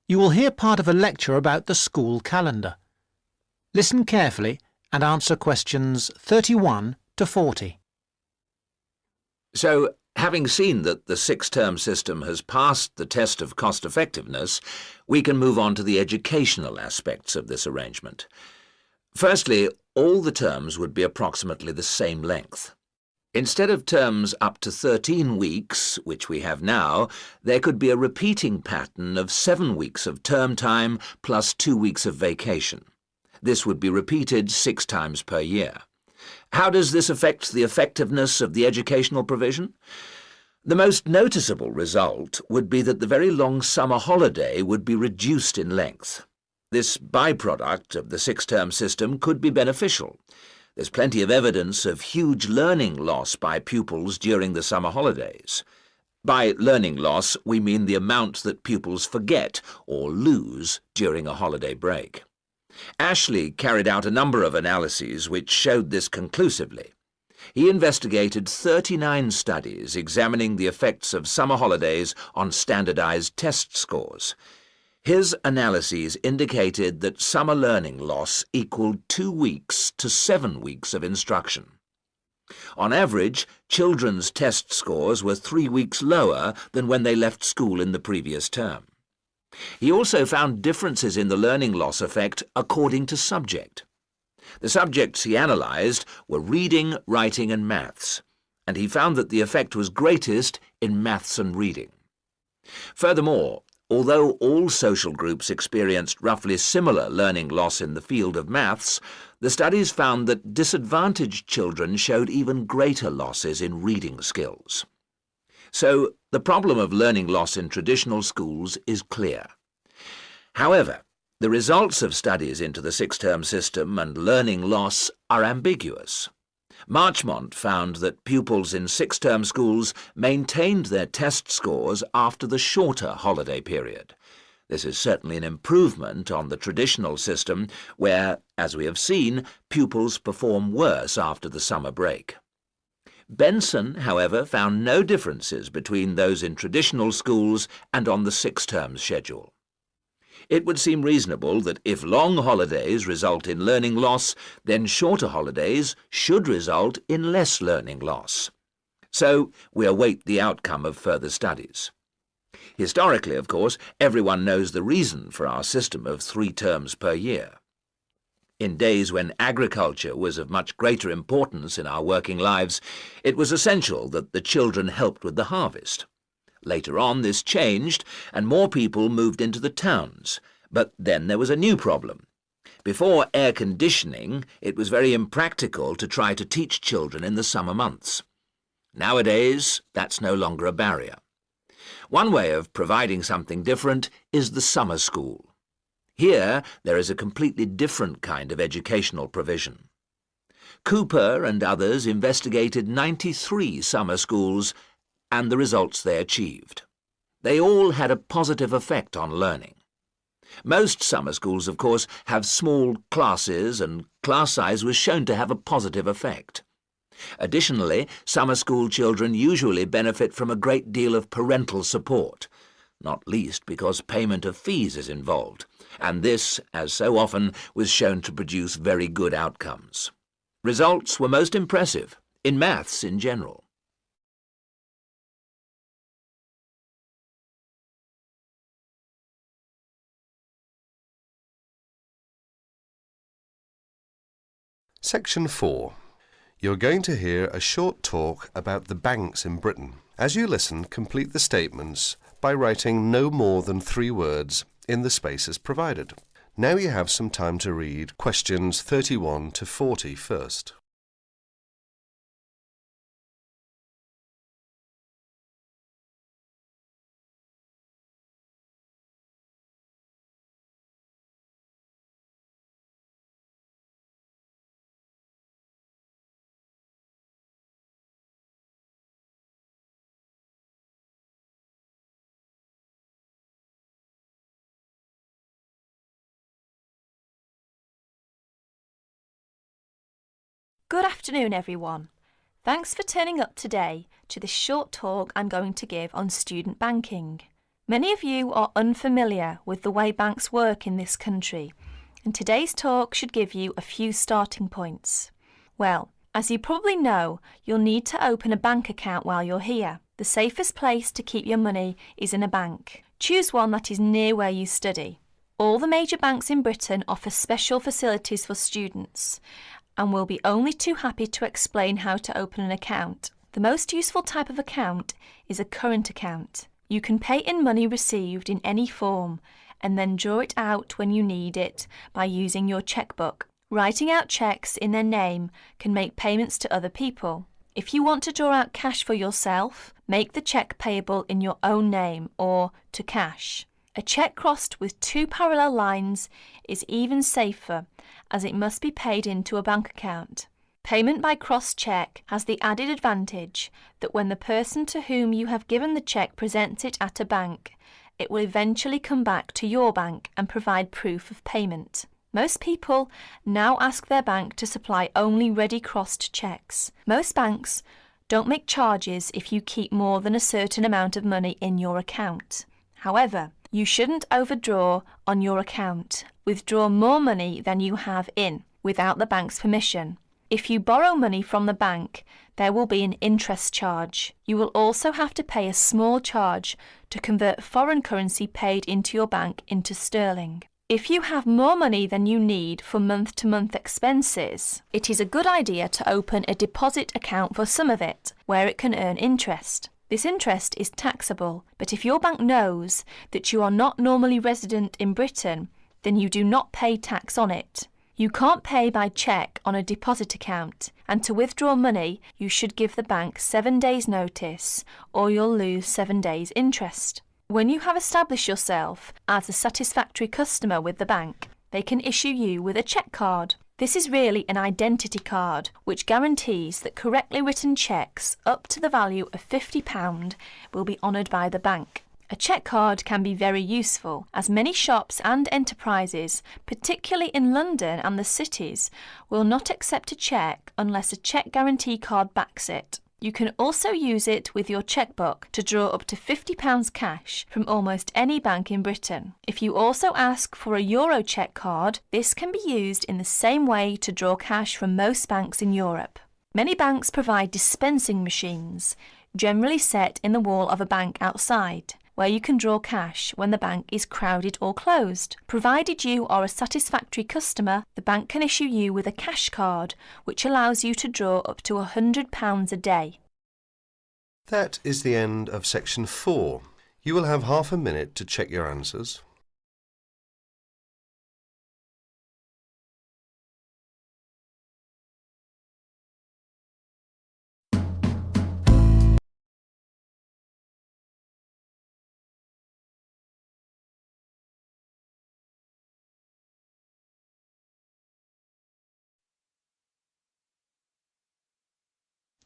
You will hear part of a lecture about the school calendar. Listen carefully and answer questions 31 to 40. So, having seen that the six-term system has passed the test of cost-effectiveness, we can move on to the educational aspects of this arrangement. Firstly, all the terms would be approximately the same length. Instead of terms up to 13 weeks, which we have now, there could be a repeating pattern of 7 weeks of term time plus 2 weeks of vacation. This would be repeated 6 times per year. How does this affect the effectiveness of the educational provision? The most noticeable result would be that the very long summer holiday would be reduced in length. This byproduct of the six-term system could be beneficial. There's plenty of evidence of huge learning loss by pupils during the summer holidays. By learning loss, we mean the amount that pupils forget or lose during a holiday break. Ashley carried out a number of analyses which showed this conclusively. He investigated 39 studies examining the effects of summer holidays on standardized test scores. His analyses indicated that summer learning loss equaled 2 weeks to 7 weeks of instruction. On average, children's test scores were 3 weeks lower than when they left school in the previous term. He also found differences in the learning loss effect according to subject. The subjects he analysed were reading, writing and maths, and he found that the effect was greatest in maths and reading. Furthermore, although all social groups experienced roughly similar learning loss in the field of maths, the studies found that disadvantaged children showed even greater losses in reading skills. So, the problem of learning loss in traditional schools is clear. However, the results of studies into the six-term system and learning loss are ambiguous. Marchmont found that pupils in six-term schools maintained their test scores after the shorter holiday period. This is certainly an improvement on the traditional system where, as we have seen, pupils perform worse after the summer break. Benson, however, found no differences between those in traditional schools and on the six-term schedule. It would seem reasonable that if long holidays result in learning loss, then shorter holidays should result in less learning loss. So we await the outcome of further studies. Historically, of course, everyone knows the reason for our system of 3 terms per year. In days when agriculture was of much greater importance in our working lives, it was essential that the children helped with the harvest. Later on, this changed, and more people moved into the towns. But then there was a new problem. Before air conditioning, it was very impractical to try to teach children in the summer months. Nowadays, that's no longer a barrier. One way of providing something different is the summer school. Here, there is a completely different kind of educational provision. Cooper and others investigated 93 summer schools and the results they achieved. They all had a positive effect on learning. Most summer schools, of course, have small classes, and class size was shown to have a positive effect. Additionally, summer school children usually benefit from a great deal of parental support, not least because payment of fees is involved, and this, as so often, was shown to produce very good outcomes. Results were most impressive, in maths in general. Section 4. You're going to hear a short talk about the banks in Britain. As you listen, complete the statements by writing no more than 3 words in the spaces provided. Now you have some time to read questions 31 to 40 first. Good afternoon, everyone. Thanks for turning up today to this short talk I'm going to give on student banking. Many of you are unfamiliar with the way banks work in this country, and today's talk should give you a few starting points. Well, as you probably know, you'll need to open a bank account while you're here. The safest place to keep your money is in a bank. Choose one that is near where you study. All the major banks in Britain offer special facilities for students, and we'll be only too happy to explain how to open an account. The most useful type of account is a current account. You can pay in money received in any form and then draw it out when you need it by using your checkbook. Writing out cheques in their name can make payments to other people. If you want to draw out cash for yourself, make the cheque payable in your own name or to cash. A cheque crossed with two parallel lines is even safer, as it must be paid into a bank account. Payment by crossed cheque has the added advantage that when the person to whom you have given the cheque presents it at a bank, it will eventually come back to your bank and provide proof of payment. Most people now ask their bank to supply only ready crossed cheques. Most banks don't make charges if you keep more than a certain amount of money in your account. However, you shouldn't overdraw on your account. Withdraw more money than you have in without the bank's permission. If you borrow money from the bank, there will be an interest charge. You will also have to pay a small charge to convert foreign currency paid into your bank into sterling. If you have more money than you need for month-to-month expenses, it is a good idea to open a deposit account for some of it, where it can earn interest. This interest is taxable, but if your bank knows that you are not normally resident in Britain, then you do not pay tax on it. You can't pay by cheque on a deposit account, and to withdraw money, you should give the bank 7 days' notice, or you'll lose 7 days' interest. When you have established yourself as a satisfactory customer with the bank, they can issue you with a cheque card. This is really an identity card, which guarantees that correctly written cheques up to the value of £50 will be honoured by the bank. A cheque card can be very useful, as many shops and enterprises, particularly in London and the cities, will not accept a cheque unless a cheque guarantee card backs it. You can also use it with your chequebook to draw up to £50 cash from almost any bank in Britain. If you also ask for a Euro cheque card, this can be used in the same way to draw cash from most banks in Europe. Many banks provide dispensing machines, generally set in the wall of a bank outside, where you can draw cash when the bank is crowded or closed. Provided you are a satisfactory customer, the bank can issue you with a cash card, which allows you to draw up to £100 a day. That is the end of section 4. You will have half a minute to check your answers.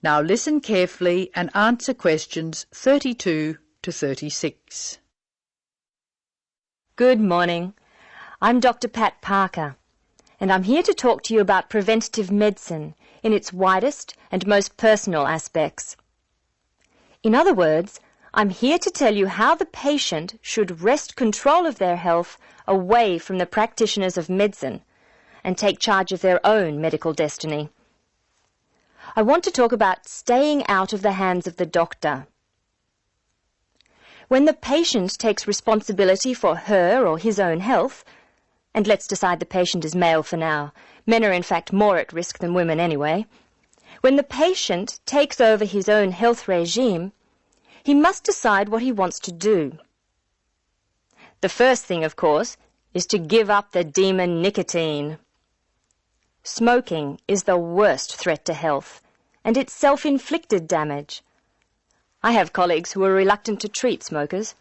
Now listen carefully and answer questions 32 to 36. Good morning. I'm Dr. Pat Parker, and I'm here to talk to you about preventative medicine in its widest and most personal aspects. In other words, I'm here to tell you how the patient should wrest control of their health away from the practitioners of medicine and take charge of their own medical destiny. I want to talk about staying out of the hands of the doctor. When the patient takes responsibility for her or his own health, and let's decide the patient is male for now, men are in fact more at risk than women anyway, when the patient takes over his own health regime, he must decide what he wants to do. The first thing, of course, is to give up the demon nicotine. Smoking is the worst threat to health, and it's self-inflicted damage. I have colleagues who are reluctant to treat smokers.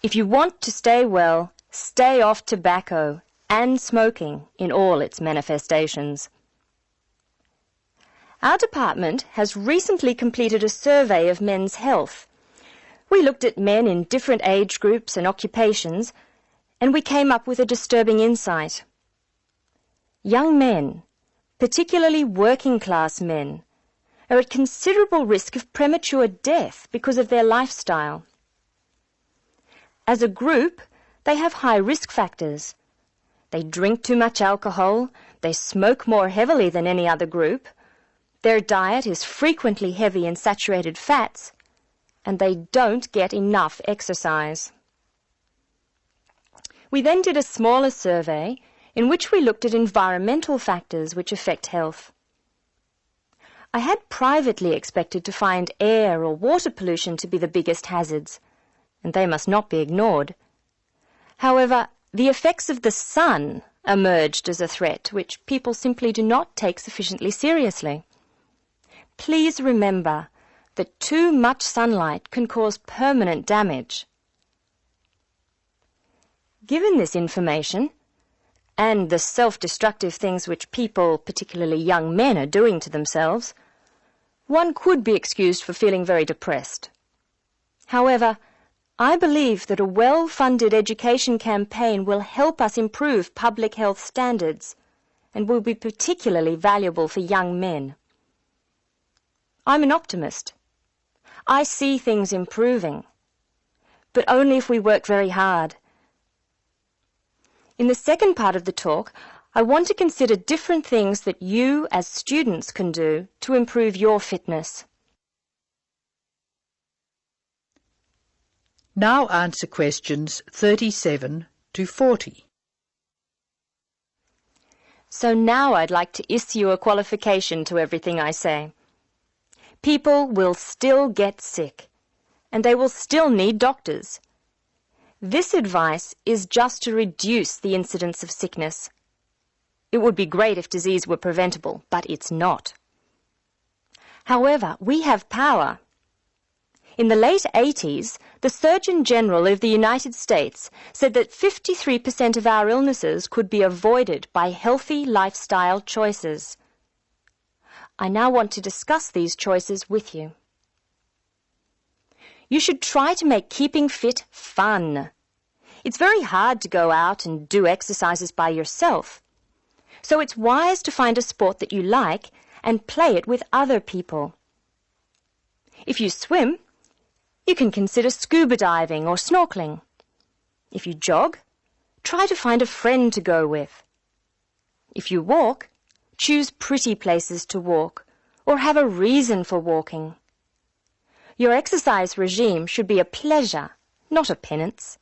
If you want to stay well, stay off tobacco and smoking in all its manifestations. Our department has recently completed a survey of men's health. We looked at men in different age groups and occupations, and we came up with a disturbing insight. Young men, particularly working-class men, are at considerable risk of premature death because of their lifestyle. As a group, they have high risk factors. They drink too much alcohol, they smoke more heavily than any other group, their diet is frequently heavy in saturated fats, and they don't get enough exercise. We then did a smaller survey in which we looked at environmental factors which affect health. I had privately expected to find air or water pollution to be the biggest hazards, and they must not be ignored. However, the effects of the sun emerged as a threat which people simply do not take sufficiently seriously. Please remember that too much sunlight can cause permanent damage. Given this information, and the self-destructive things which people, particularly young men, are doing to themselves, one could be excused for feeling very depressed. However, I believe that a well-funded education campaign will help us improve public health standards and will be particularly valuable for young men. I'm an optimist. I see things improving, but only if we work very hard. In the second part of the talk, I want to consider different things that you as students can do to improve your fitness. Now answer questions 37 to 40. So now I'd like to issue a qualification to everything I say. People will still get sick, and they will still need doctors. This advice is just to reduce the incidence of sickness. It would be great if disease were preventable, but it's not. However, we have power. In the late 80s, the Surgeon General of the United States said that 53% of our illnesses could be avoided by healthy lifestyle choices. I now want to discuss these choices with you. You should try to make keeping fit fun. It's very hard to go out and do exercises by yourself. So it's wise to find a sport that you like and play it with other people. If you swim, you can consider scuba diving or snorkeling. If you jog, try to find a friend to go with. If you walk, choose pretty places to walk or have a reason for walking. Your exercise regime should be a pleasure, not a penance.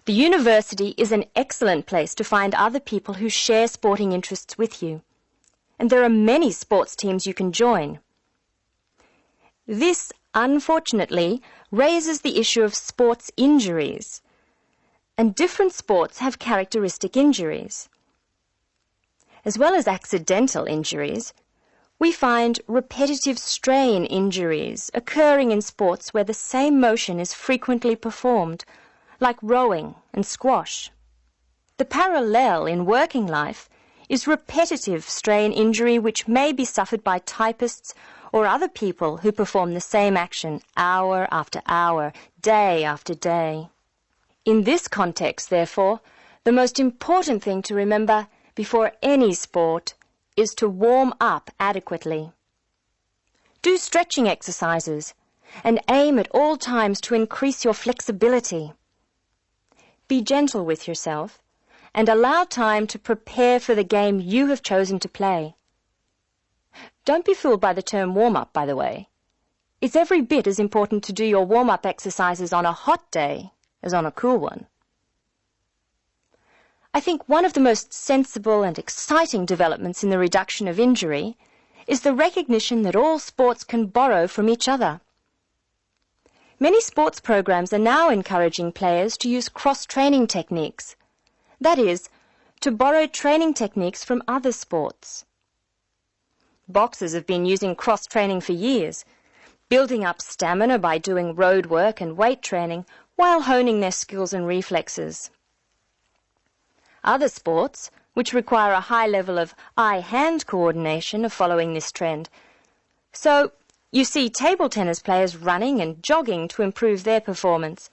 The university is an excellent place to find other people who share sporting interests with you, and there are many sports teams you can join. This, unfortunately, raises the issue of sports injuries, and different sports have characteristic injuries. As well as accidental injuries, we find repetitive strain injuries occurring in sports where the same motion is frequently performed, like rowing and squash. The parallel in working life is repetitive strain injury which may be suffered by typists or other people who perform the same action hour after hour, day after day. In this context, therefore, the most important thing to remember before any sport is to warm up adequately. Do stretching exercises and aim at all times to increase your flexibility. Be gentle with yourself and allow time to prepare for the game you have chosen to play. Don't be fooled by the term warm-up, by the way. It's every bit as important to do your warm-up exercises on a hot day as on a cool one. I think one of the most sensible and exciting developments in the reduction of injury is the recognition that all sports can borrow from each other. Many sports programs are now encouraging players to use cross-training techniques. That is, to borrow training techniques from other sports. Boxers have been using cross-training for years, building up stamina by doing road work and weight training while honing their skills and reflexes. Other sports, which require a high level of eye-hand coordination, are following this trend. So, you see table tennis players running and jogging to improve their performance,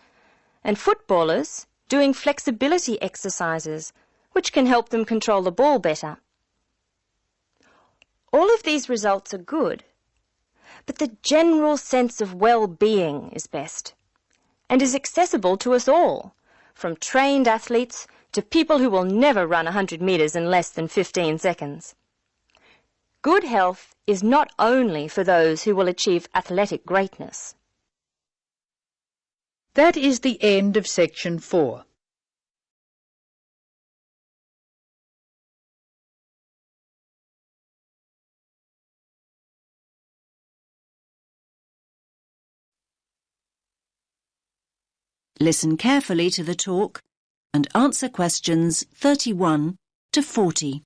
and footballers doing flexibility exercises, which can help them control the ball better. All of these results are good, but the general sense of well-being is best. and is accessible to us all, from trained athletes to people who will never run 100 metres in less than 15 seconds. Good health is not only for those who will achieve athletic greatness. That is the end of section 4. Listen carefully to the talk and answer questions 31 to 40.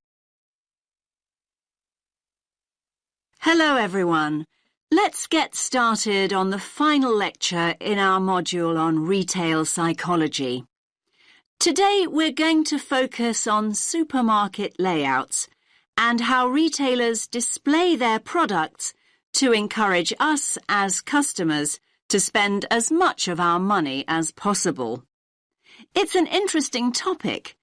Hello everyone. Let's get started on the final lecture in our module on retail psychology. Today we're going to focus on supermarket layouts and how retailers display their products to encourage us as customers to spend as much of our money as possible. It's an interesting topic.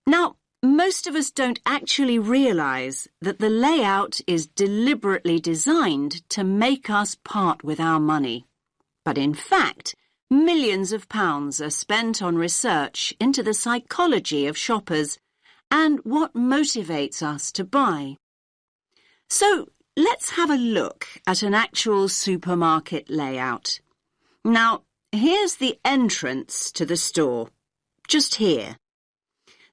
Now, most of us don't actually realise that the layout is deliberately designed to make us part with our money. But in fact, millions of pounds are spent on research into the psychology of shoppers and what motivates us to buy. So, let's have a look at an actual supermarket layout. Now, here's the entrance to the store, just here.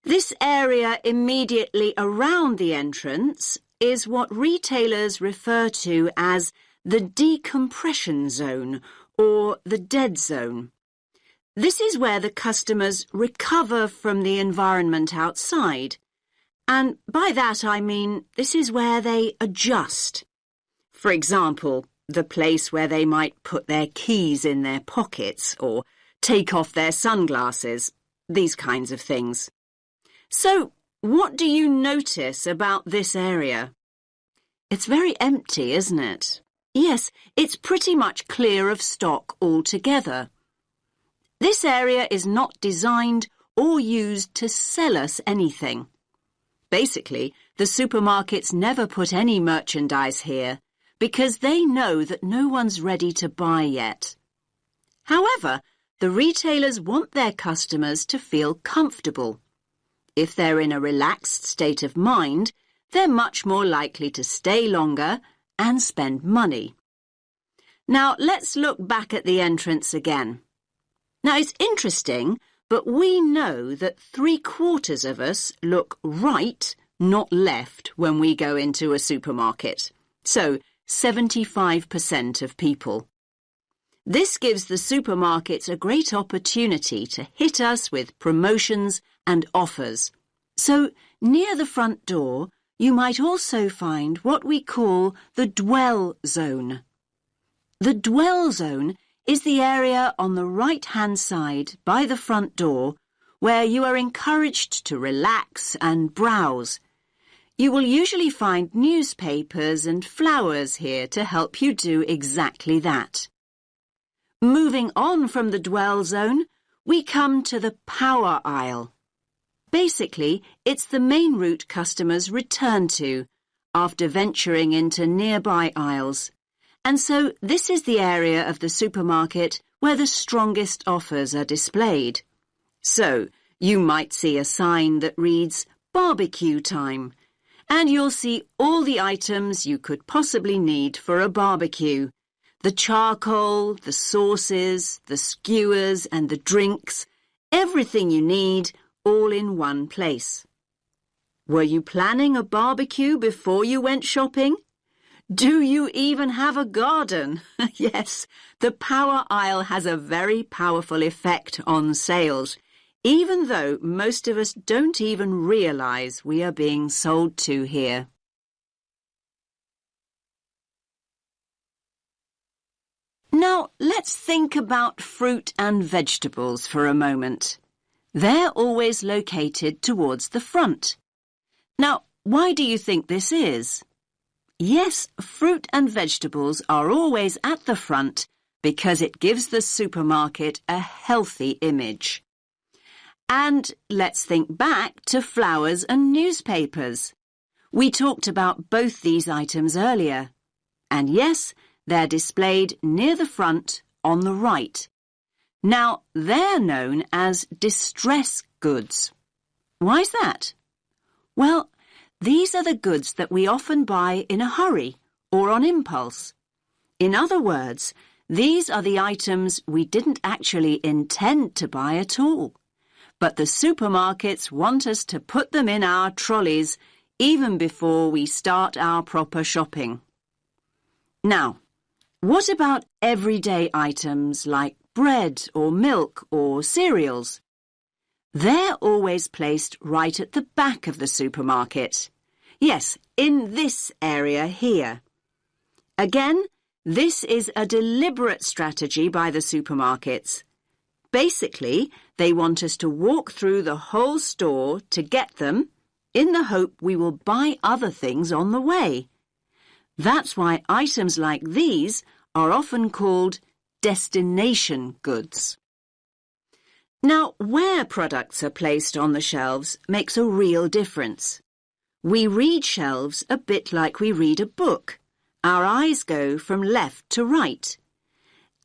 This area immediately around the entrance is what retailers refer to as the Decompression Zone or the dead zone. This is where the customers recover from the environment outside. And by that I mean this is where they adjust. For example, the place where they might put their keys in their pockets or take off their sunglasses, these kinds of things. So, what do you notice about this area? It's very empty, isn't it? Yes, it's pretty much clear of stock altogether. This area is not designed or used to sell us anything. Basically, the supermarkets never put any merchandise here because they know that no one's ready to buy yet. However, the retailers want their customers to feel comfortable. If they're in a relaxed state of mind, they're much more likely to stay longer and spend money. Now, let's look back at the entrance again. Now, it's interesting, but we know that 3/4 of us look right, not left, when we go into a supermarket. So, 75% of people. This gives the supermarkets a great opportunity to hit us with promotions and offers. So, near the front door, you might also find what we call the dwell zone. The dwell zone is the area on the right-hand side by the front door where you are encouraged to relax and browse. You will usually find newspapers and flowers here to help you do exactly that. Moving on from the dwell zone, we come to the power aisle. Basically, it's the main route customers return to after venturing into nearby aisles. And so this is the area of the supermarket where the strongest offers are displayed. So, you might see a sign that reads barbecue time, and you'll see all the items you could possibly need for a barbecue. The charcoal, the sauces, the skewers and the drinks, everything you need, all in one place. Were you planning a barbecue before you went shopping? Do you even have a garden? Yes, the power aisle has a very powerful effect on sales, even though most of us don't even realise we are being sold to here. Now, let's think about fruit and vegetables for a moment. They're always located towards the front. Now, why do you think this is? Yes, fruit and vegetables are always at the front because it gives the supermarket a healthy image. And let's think back to flowers and newspapers. We talked about both these items earlier. And yes, they're displayed near the front on the right. Now, they're known as distress goods. Why's that? Well, these are the goods that we often buy in a hurry or on impulse. In other words, these are the items we didn't actually intend to buy at all. But the supermarkets want us to put them in our trolleys even before we start our proper shopping. Now, what about everyday items like bread or milk or cereals? They're always placed right at the back of the supermarket. Yes, in this area here. Again, this is a deliberate strategy by the supermarkets. Basically, they want us to walk through the whole store to get them, in the hope we will buy other things on the way. That's why items like these are often called destination goods. Now, where products are placed on the shelves makes a real difference. We read shelves a bit like we read a book. Our eyes go from left to right.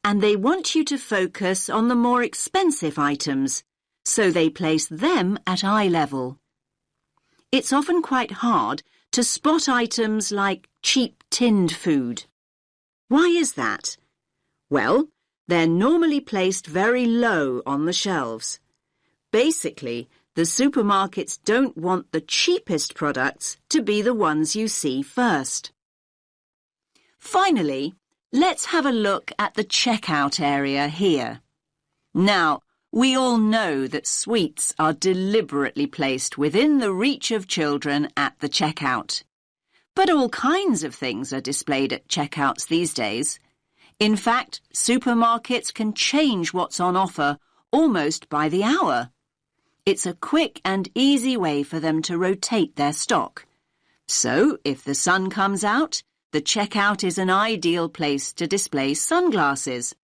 And they want you to focus on the more expensive items, so they place them at eye level. It's often quite hard to spot items like cheap tinned food. Why is that? Well, they're normally placed very low on the shelves. Basically, the supermarkets don't want the cheapest products to be the ones you see first. Finally, let's have a look at the checkout area here. Now, we all know that sweets are deliberately placed within the reach of children at the checkout. But all kinds of things are displayed at checkouts these days. In fact, supermarkets can change what's on offer almost by the hour. It's a quick and easy way for them to rotate their stock. So, if the sun comes out, the checkout is an ideal place to display sunglasses.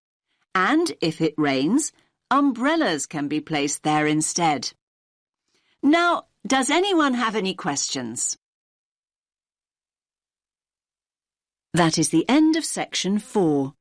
And if it rains, umbrellas can be placed there instead. Now, does anyone have any questions? That is the end of section 4.